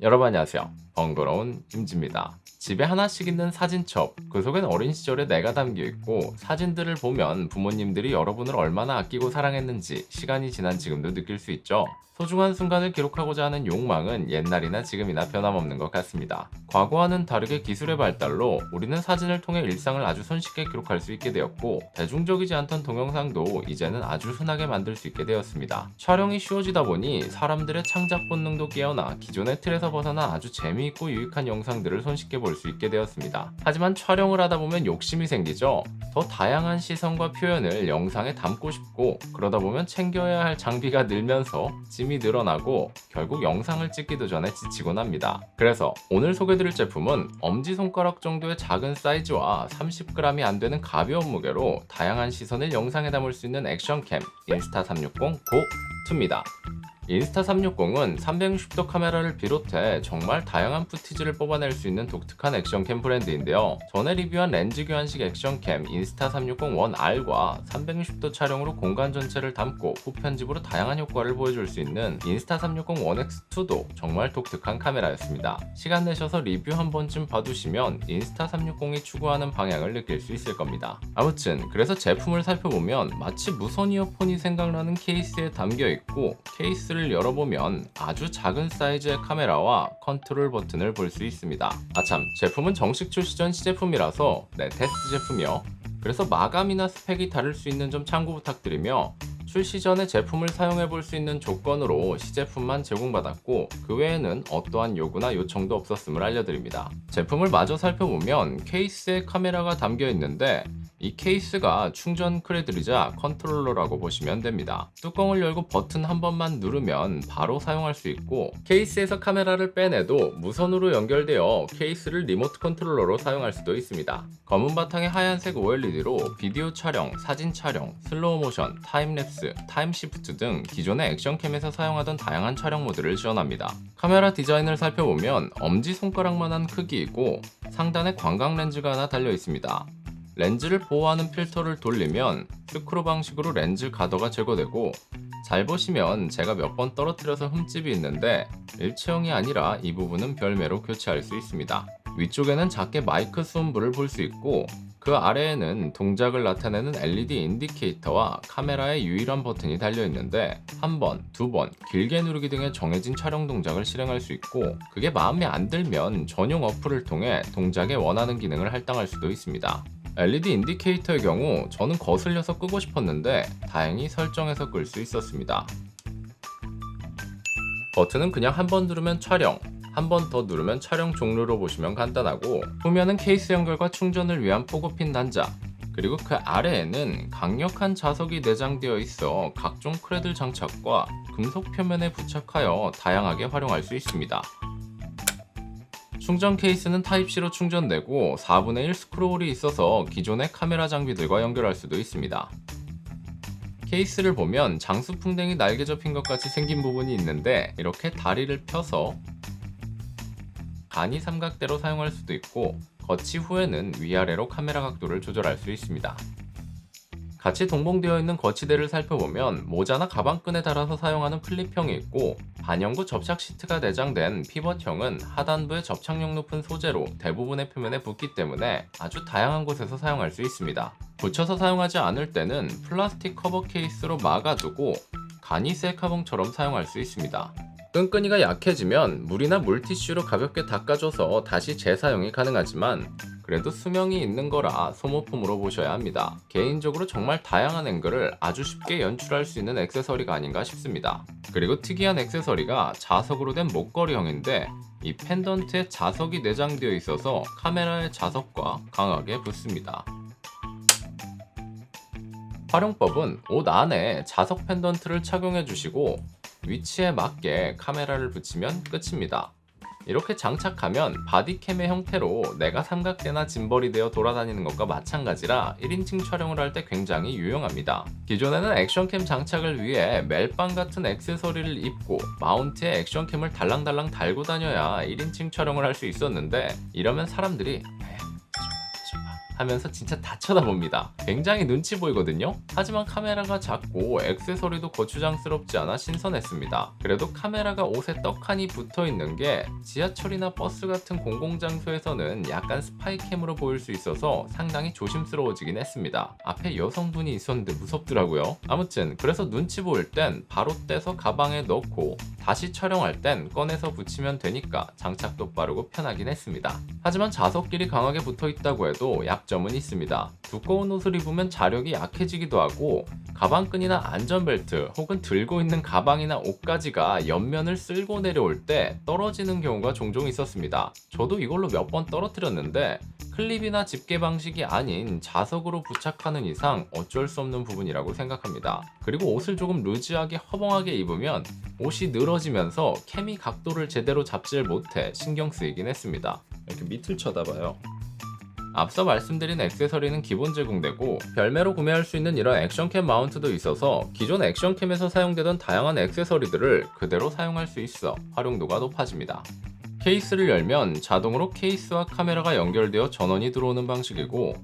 여러분 안녕하세요. 번거로운 임지입니다. 집에 하나씩 있는 사진첩, 그 속엔 어린 시절의 내가 담겨 있고 사진들을 보면 부모님들이 여러분을 얼마나 아끼고 사랑했는지 시간이 지난 지금도 느낄 수 있죠. 소중한 순간을 기록하고자 하는 욕망은 옛날이나 지금이나 변함없는 것 같습니다. 과거와는 다르게 기술의 발달로 우리는 사진을 통해 일상을 아주 손쉽게 기록할 수 있게 되었고, 대중적이지 않던 동영상도 이제는 아주 흔하게 만들 수 있게 되었습니다. 촬영이 쉬워지다 보니 사람들의 창작 본능도 깨어나 기존의 틀에서 벗어나 아주 재미있고 유익한 영상들을 손쉽게 볼 수 있게 되었습니다. 하지만 촬영을 하다 보면 욕심이 생기죠. 더 다양한 시선과 표현을 영상에 담고 싶고, 그러다 보면 챙겨야 할 장비가 늘면서 짐이 늘어나고 결국 영상을 찍기도 전에 지치곤 합니다. 그래서 오늘 소개드릴 제품은 엄지손가락 정도의 작은 사이즈와 30g이 안 되는 가벼운 무게로 다양한 시선을 영상에 담을 수 있는 액션캠 인스타360 고2입니다. 인스타360은 360도 카메라를 비롯해 정말 다양한 푸티지를 뽑아낼 수 있는 독특한 액션캠 브랜드인데요. 전에 리뷰한 렌즈 교환식 액션캠 인스타360 원 R과 360도 촬영으로 공간 전체를 담고 후편집으로 다양한 효과를 보여줄 수 있는 인스타360 원 X2도 정말 독특한 카메라였습니다. 시간 내셔서 리뷰 한 번쯤 봐두시면 인스타360이 추구하는 방향을 느낄 수 있을 겁니다. 아무튼 그래서 제품을 살펴보면 마치 무선 이어폰이 생각나는 케이스에 담겨있고, 케이스를 열어보면 아주 작은 사이즈의 카메라와 컨트롤 버튼을 볼 수 있습니다. 아참, 제품은 정식 출시 전 시제품이라서 테스트 제품이요. 그래서 마감이나 스펙이 다를 수 있는 점 참고 부탁드리며, 출시 전에 제품을 사용해 볼 수 있는 조건으로 시제품만 제공받았고 그 외에는 어떠한 요구나 요청도 없었음을 알려드립니다. 제품을 마저 살펴보면 케이스에 카메라가 담겨 있는데, 이 케이스가 충전 크레들이자 컨트롤러라고 보시면 됩니다. 뚜껑을 열고 버튼 한 번만 누르면 바로 사용할 수 있고, 케이스에서 카메라를 빼내도 무선으로 연결되어 케이스를 리모트 컨트롤러로 사용할 수도 있습니다. 검은 바탕에 하얀색 OLED로 비디오 촬영, 사진 촬영, 슬로우 모션, 타임랩스, 타임시프트 등 기존의 액션캠에서 사용하던 다양한 촬영 모드를 지원합니다. 카메라 디자인을 살펴보면 엄지손가락만한 크기이고 상단에 광각 렌즈가 하나 달려 있습니다. 렌즈를 보호하는 필터를 돌리면 스크루 방식으로 렌즈 가더가 제거되고, 잘 보시면 제가 몇 번 떨어뜨려서 흠집이 있는데 일체형이 아니라 이 부분은 별매로 교체할 수 있습니다. 위쪽에는 작게 마이크 수음부를 볼 수 있고, 그 아래에는 동작을 나타내는 LED 인디케이터와 카메라의 유일한 버튼이 달려있는데, 한 번, 두 번, 길게 누르기 등의 정해진 촬영 동작을 실행할 수 있고, 그게 마음에 안 들면 전용 어플을 통해 동작에 원하는 기능을 할당할 수도 있습니다. LED 인디케이터의 경우 저는 거슬려서 끄고 싶었는데 다행히 설정해서 끌 수 있었습니다. 버튼은 그냥 한 번 누르면 촬영, 한 번 더 누르면 촬영 종료로 보시면 간단하고, 후면은 케이스 연결과 충전을 위한 포고핀 단자, 그리고 그 아래에는 강력한 자석이 내장되어 있어 각종 크레들 장착과 금속 표면에 부착하여 다양하게 활용할 수 있습니다. 충전 케이스는 타입C로 충전되고 4분의 1 스크롤이 있어서 기존의 카메라 장비들과 연결할 수도 있습니다. 케이스를 보면 장수풍뎅이 날개 접힌 것 같이 생긴 부분이 있는데, 이렇게 다리를 펴서 간이 삼각대로 사용할 수도 있고, 거치 후에는 위아래로 카메라 각도를 조절할 수 있습니다. 같이 동봉되어 있는 거치대를 살펴보면 모자나 가방끈에 달아서 사용하는 클립형이 있고, 반영구 접착 시트가 내장된 피벗형은 하단부에 접착력 높은 소재로 대부분의 표면에 붙기 때문에 아주 다양한 곳에서 사용할 수 있습니다. 붙여서 사용하지 않을 때는 플라스틱 커버 케이스로 막아두고 간이 셀카봉처럼 사용할 수 있습니다. 끈끈이가 약해지면 물이나 물티슈로 가볍게 닦아줘서 다시 재사용이 가능하지만, 그래도 수명이 있는 거라 소모품으로 보셔야 합니다. 개인적으로 정말 다양한 앵글을 아주 쉽게 연출할 수 있는 액세서리가 아닌가 싶습니다. 그리고 특이한 액세서리가 자석으로 된 목걸이형인데, 이 펜던트에 자석이 내장되어 있어서 카메라의 자석과 강하게 붙습니다. 활용법은 옷 안에 자석 펜던트를 착용해 주시고 위치에 맞게 카메라를 붙이면 끝입니다. 이렇게 장착하면 바디캠의 형태로 내가 삼각대나 짐벌이 되어 돌아다니는 것과 마찬가지라 1인칭 촬영을 할 때 굉장히 유용합니다. 기존에는 액션캠 장착을 위해 멜빵 같은 액세서리를 입고 마운트에 액션캠을 달랑달랑 달고 다녀야 1인칭 촬영을 할 수 있었는데, 이러면 사람들이 하면서 진짜 다 쳐다봅니다. 굉장히 눈치 보이거든요. 하지만 카메라가 작고 액세서리도 거추장스럽지 않아 신선했습니다. 그래도 카메라가 옷에 떡하니 붙어있는 게 지하철이나 버스 같은 공공장소에서는 약간 스파이캠으로 보일 수 있어서 상당히 조심스러워지긴 했습니다. 앞에 여성분이 있었는데 무섭더라고요. 아무튼 그래서 눈치 보일 땐 바로 떼서 가방에 넣고 다시 촬영할 땐 꺼내서 붙이면 되니까 장착도 빠르고 편하긴 했습니다. 하지만 자석끼리 강하게 붙어있다고 해도 약점은 있습니다. 두꺼운 옷을 입으면 자력이 약해지기도 하고 가방끈이나 안전벨트 혹은 들고 있는 가방이나 옷가지가 옆면을 쓸고 내려올 때 떨어지는 경우가 종종 있었습니다. 저도 이걸로 몇 번 떨어뜨렸는데 클립이나 집게 방식이 아닌 자석으로 부착하는 이상 어쩔 수 없는 부분이라고 생각합니다. 그리고 옷을 조금 루즈하게 허봉하게 입으면 옷이 늘어지면서 케미 각도를 제대로 잡질 못해 신경 쓰이긴 했습니다. 이렇게 밑을 쳐다봐요. 앞서 말씀드린 액세서리는 기본 제공되고 별매로 구매할 수 있는 이런 액션캠 마운트도 있어서 기존 액션캠에서 사용되던 다양한 액세서리들을 그대로 사용할 수 있어 활용도가 높아집니다. 케이스를 열면 자동으로 케이스와 카메라가 연결되어 전원이 들어오는 방식이고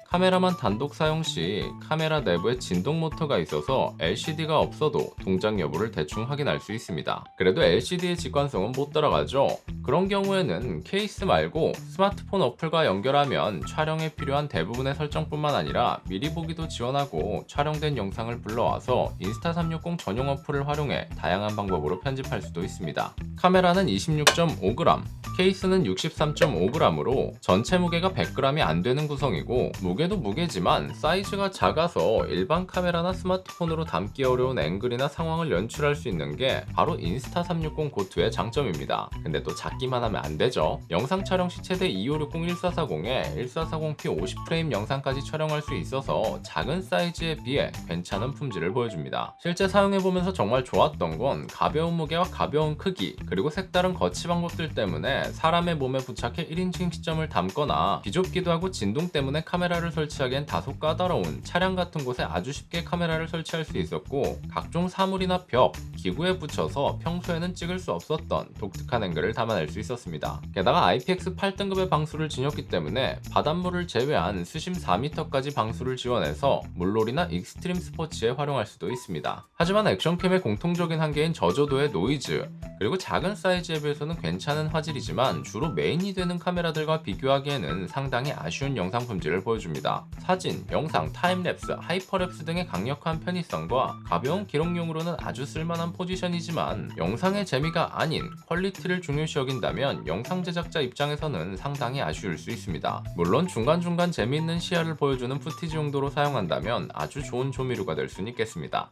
카메라만 단독 사용 시 카메라 내부에 진동 모터가 있어서 LCD가 없어도 동작 여부를 대충 확인할 수 있습니다. 그래도 LCD의 직관성은 못 따라가죠. 그런 경우에는 케이스 말고 스마트폰 어플과 연결하면 촬영에 필요한 대부분의 설정뿐만 아니라 미리 보기도 지원하고 촬영된 영상을 불러와서 인스타360 전용 어플을 활용해 다양한 방법으로 편집할 수도 있습니다. 카메라는 26.5g, 케이스는 63.5g으로 전체 무게가 100g이 안 되는 구성이고 무게도 무게지만 사이즈가 작아서 일반 카메라나 스마트폰으로 담기 어려운 앵글이나 상황을 연출할 수 있는 게 바로 인스타360 고투의 장점입니다. 근데 또 작기만 하면 안 되죠. 영상 촬영 시 최대 2560-1440에 1440p 50프레임 영상까지 촬영할 수 있어서 작은 사이즈에 비해 괜찮은 품질을 보여줍니다. 실제 사용해보면서 정말 좋았던 건 가벼운 무게와 가벼운 크기 그리고 색다른 거치 방법들 때문에 사람의 몸에 부착해 1인칭 시점을 담거나 비좁기도 하고 진동 때문에 카메라를 설치하기엔 다소 까다로운 차량 같은 곳에 아주 쉽게 카메라를 설치할 수 있었고 각종 사물이나 벽, 기구에 붙여서 평소에는 찍을 수 없었던 독특한 앵글을 담아낼 수 있었습니다. 게다가 IPX 8등급의 방수를 지녔기 때문에 바닷물을 제외한 수심 4m까지 방수를 지원해서 물놀이나 익스트림 스포츠에 활용할 수도 있습니다. 하지만 액션캠의 공통적인 한계인 저조도의 노이즈 그리고 작은 사이즈에 비해서는 괜찮은 화질이지만 주로 메인이 되는 카메라들과 비교하기에는 상당히 아쉬운 영상 품질을 보여줍니다. 사진, 영상, 타임랩스, 하이퍼랩스 등의 강력한 편의성과 가벼운 기록용으로는 아주 쓸만한 포지션이지만 영상의 재미가 아닌 퀄리티를 중요시 여긴다면 영상 제작자 입장에서는 상당히 아쉬울 수 있습니다. 물론 중간중간 재미있는 시야를 보여주는 푸티지 용도로 사용한다면 아주 좋은 조미료가 될 수는 있겠습니다.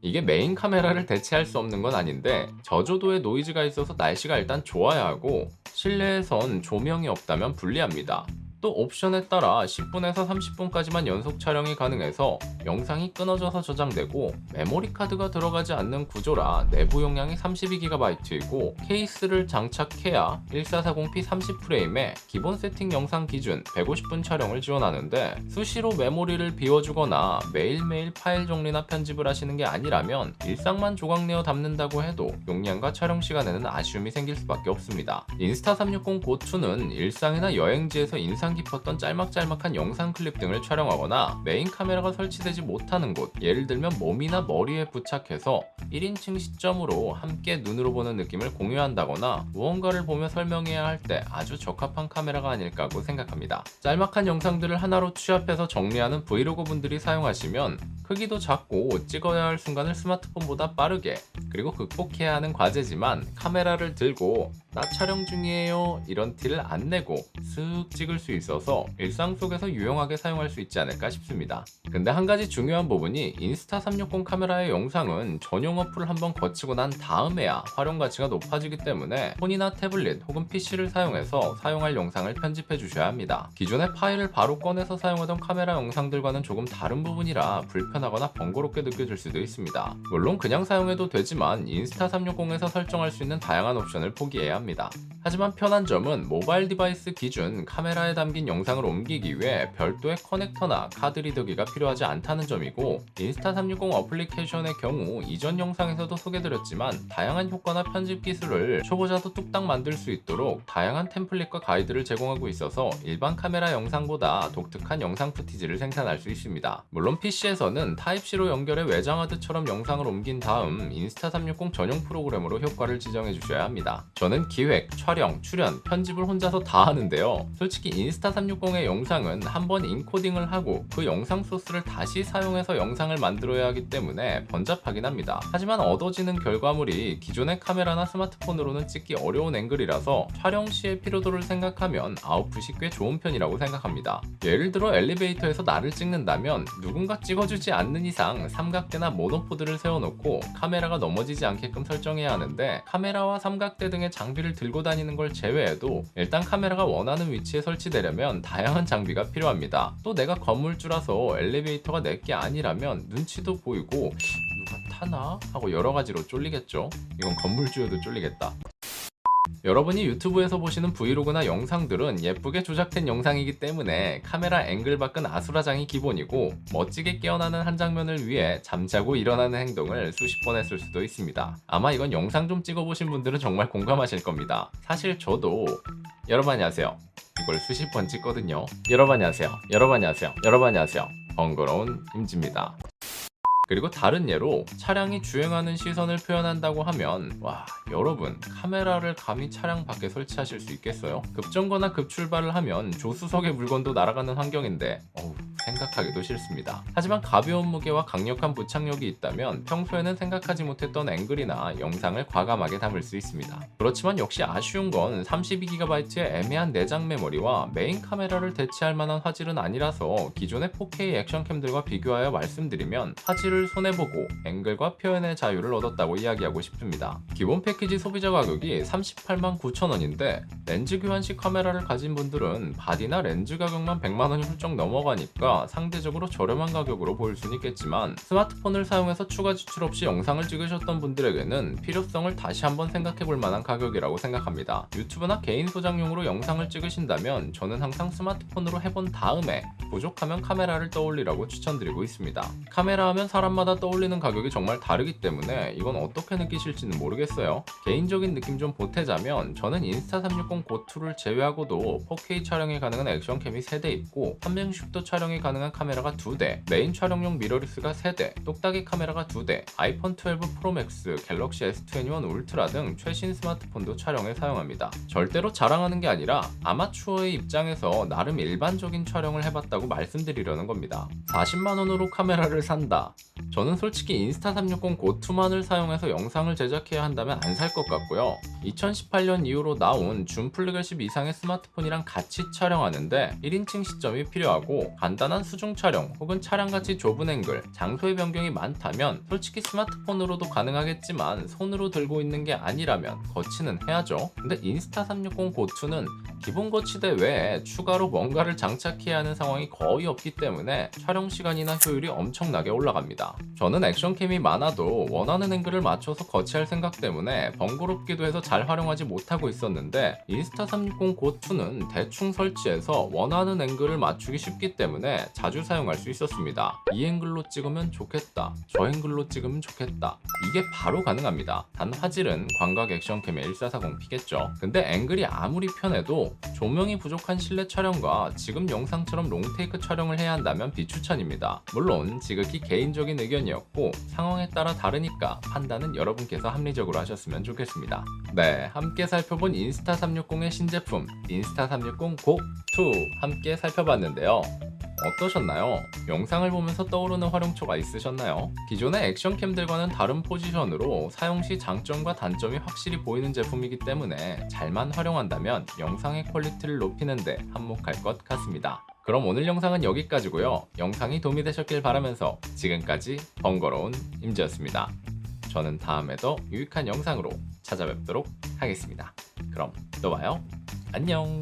이게 메인 카메라를 대체할 수 없는 건 아닌데 저조도의 노이즈가 있어서 날씨가 일단 좋아야 하고 실내에선 조명이 없다면 불리합니다. 또 옵션에 따라 10분에서 30분까지만 연속 촬영이 가능해서 영상이 끊어져서 저장되고 메모리 카드가 들어가지 않는 구조라 내부 용량이 32GB이고 케이스를 장착해야 1440p 30프레임에 기본 세팅 영상 기준 150분 촬영을 지원하는데 수시로 메모리를 비워주거나 매일매일 파일 정리나 편집을 하시는 게 아니라면 일상만 조각내어 담는다고 해도 용량과 촬영 시간에는 아쉬움이 생길 수밖에 없습니다. 인스타360 고투는 일상이나 여행지에서 인상 깊었던 짤막짤막한 영상 클립 등을 촬영하거나 메인 카메라가 설치되지 못하는 곳, 예를 들면 몸이나 머리에 부착해서 1인칭 시점으로 함께 눈으로 보는 느낌을 공유한다거나 무언가를 보며 설명해야 할 때 아주 적합한 카메라가 아닐까 하고 생각합니다. 짤막한 영상들을 하나로 취합해서 정리하는 브이로그 분들이 사용하시면 크기도 작고 찍어야 할 순간을 스마트폰보다 빠르게 그리고 극복해야 하는 과제지만 카메라를 들고 나 촬영 중이에요 이런 티를 안 내고 슥 찍을 수 있어서 일상 속에서 유용하게 사용할 수 있지 않을까 싶습니다. 근데 한 가지 중요한 부분이 인스타360 카메라의 영상은 전용 어플을 한번 거치고 난 다음에야 활용 가치가 높아지기 때문에 폰이나 태블릿 혹은 PC를 사용해서 사용할 영상을 편집해 주셔야 합니다. 기존의 파일을 바로 꺼내서 사용하던 카메라 영상들과는 조금 다른 부분이라 불편하거나 번거롭게 느껴질 수도 있습니다. 물론 그냥 사용해도 되지만 인스타360에서 설정할 수 있는 다양한 옵션을 포기해야 합니다. 합니다. 하지만 편한 점은 모바일 디바이스 기준 카메라에 담긴 영상을 옮기기 위해 별도의 커넥터나 카드 리더기가 필요하지 않다는 점이고, 인스타360 어플리케이션의 경우 이전 영상에서도 소개드렸지만 다양한 효과나 편집 기술을 초보자도 뚝딱 만들 수 있도록 다양한 템플릿과 가이드를 제공하고 있어서 일반 카메라 영상보다 독특한 영상 푸티지를 생산할 수 있습니다. 물론 PC에서는 타입C로 연결해 외장하드처럼 영상을 옮긴 다음 인스타360 전용 프로그램으로 효과를 지정해 주셔야 합니다. 저는 기획, 촬영, 출연, 편집을 혼자서 다 하는데요. 솔직히 인스타360의 영상은 한번 인코딩을 하고 그 영상 소스를 다시 사용해서 영상을 만들어야 하기 때문에 번잡하긴 합니다. 하지만 얻어지는 결과물이 기존의 카메라나 스마트폰으로는 찍기 어려운 앵글이라서 촬영 시의 피로도를 생각하면 아웃풋이 꽤 좋은 편이라고 생각합니다. 예를 들어 엘리베이터에서 나를 찍는다면 누군가 찍어주지 않는 이상 삼각대나 모노포드를 세워놓고 카메라가 넘어지지 않게끔 설정해야 하는데, 카메라와 삼각대 등의 장비를 들고 다니는 걸 제외해도 일단 카메라가 원하는 위치에 설치되려면 다양한 장비가 필요합니다. 또 내가 건물주라서 엘리베이터가 내게 아니라면 눈치도 보이고 누가 타나? 하고 여러가지로 쫄리겠죠. 이건 건물주여도 쫄리겠다. 여러분이 유튜브에서 보시는 브이로그나 영상들은 예쁘게 조작된 영상이기 때문에 카메라 앵글 바꾼 아수라장이 기본이고, 멋지게 깨어나는 한 장면을 위해 잠자고 일어나는 행동을 수십 번 했을 수도 있습니다. 아마 이건 영상 좀 찍어보신 분들은 정말 공감하실 겁니다. 사실 저도 여러분 안녕하세요. 이걸 수십 번 찍거든요. 여러분 안녕하세요. 여러분 안녕하세요. 여러분 안녕하세요. 번거로운 임지입니다. 그리고 다른 예로 차량이 주행하는 시선을 표현한다고 하면, 와, 여러분 카메라를 감히 차량 밖에 설치하실 수 있겠어요? 급정거나 급출발을 하면 조수석의 물건도 날아가는 환경인데 생각하기도 싫습니다. 하지만 가벼운 무게와 강력한 부착력이 있다면 평소에는 생각하지 못했던 앵글이나 영상을 과감하게 담을 수 있습니다. 그렇지만 역시 아쉬운 건 32GB의 애매한 내장 메모리와 메인 카메라를 대체할 만한 화질은 아니라서, 기존의 4K 액션캠들과 비교하여 말씀드리면 화질을 손해보고 앵글과 표현의 자유를 얻었다고 이야기하고 싶습니다. 기본 패키지 소비자 가격이 389,000원인데 렌즈 교환 시 카메라를 가진 분들은 바디나 렌즈 가격만 100만원이 훌쩍 넘어가니까 상대적으로 저렴한 가격으로 보일 수는 있겠지만, 스마트폰을 사용해서 추가 지출 없이 영상을 찍으셨던 분들에게는 필요성을 다시 한번 생각해볼 만한 가격이라고 생각합니다. 유튜브나 개인 소장용으로 영상을 찍으신다면 저는 항상 스마트폰으로 해본 다음에 부족하면 카메라를 떠올리라고 추천드리고 있습니다. 카메라 하면 사람마다 떠올리는 가격이 정말 다르기 때문에 이건 어떻게 느끼실지는 모르겠어요. 개인적인 느낌 좀 보태자면 저는 인스타360 고2를 제외하고도 4K 촬영이 가능한 액션캠이 3대 있고 360도 촬영이 가능한 카메라가 2대, 메인 촬영용 미러리스가 3대, 똑딱이 카메라가 2대, 아이폰 12 프로맥스, 갤럭시 S21 울트라 등 최신 스마트폰도 촬영에 사용합니다. 절대로 자랑하는 게 아니라 아마추어의 입장에서 나름 일반적인 촬영을 해봤다고 말씀드리려는 겁니다. 40만원으로 카메라를 산다. 저는 솔직히 인스타360 고2만을 사용해서 영상을 제작해야 한다면 안 살 것 같고요. 2018년 이후로 나온 줌 플래그십 이상의 스마트폰이랑 같이 촬영하는데 1인칭 시점이 필요하고, 간단한 수중 촬영 혹은 차량같이 좁은 앵글, 장소의 변경이 많다면 솔직히 스마트폰으로도 가능하겠지만 손으로 들고 있는 게 아니라면 거치는 해야죠. 근데 인스타360 고2는 기본 거치대 외에 추가로 뭔가를 장착해야 하는 상황이 거의 없기 때문에 촬영 시간이나 효율이 엄청나게 올라갑니다. 저는 액션캠이 많아도 원하는 앵글을 맞춰서 거치할 생각 때문에 번거롭기도 해서 잘 활용하지 못하고 있었는데, 인스타360 고2는 대충 설치해서 원하는 앵글을 맞추기 쉽기 때문에 자주 사용할 수 있었습니다. 이 앵글로 찍으면 좋겠다, 저 앵글로 찍으면 좋겠다, 이게 바로 가능합니다. 단 화질은 광각 액션캠의 1440p겠죠. 근데 앵글이 아무리 편해도 조명이 부족한 실내 촬영과 지금 영상처럼 롱테이크 촬영을 해야 한다면 비추천입니다. 물론 지극히 개인적인 의견이었고 상황에 따라 다르니까 판단은 여러분께서 합리적으로 하셨으면 좋겠습니다. 네, 함께 살펴본 인스타360의 신제품 인스타360 고2 함께 살펴봤는데요. 어떠셨나요? 영상을 보면서 떠오르는 활용처가 있으셨나요? 기존의 액션캠들과는 다른 포지션으로 사용 시 장점과 단점이 확실히 보이는 제품이기 때문에 잘만 활용한다면 영상의 퀄리티를 높이는데 한몫할 것 같습니다. 그럼 오늘 영상은 여기까지고요. 영상이 도움이 되셨길 바라면서 지금까지 번거로운 임지였습니다. 저는 다음에 더 유익한 영상으로 찾아뵙도록 하겠습니다. 그럼 또 봐요. 안녕.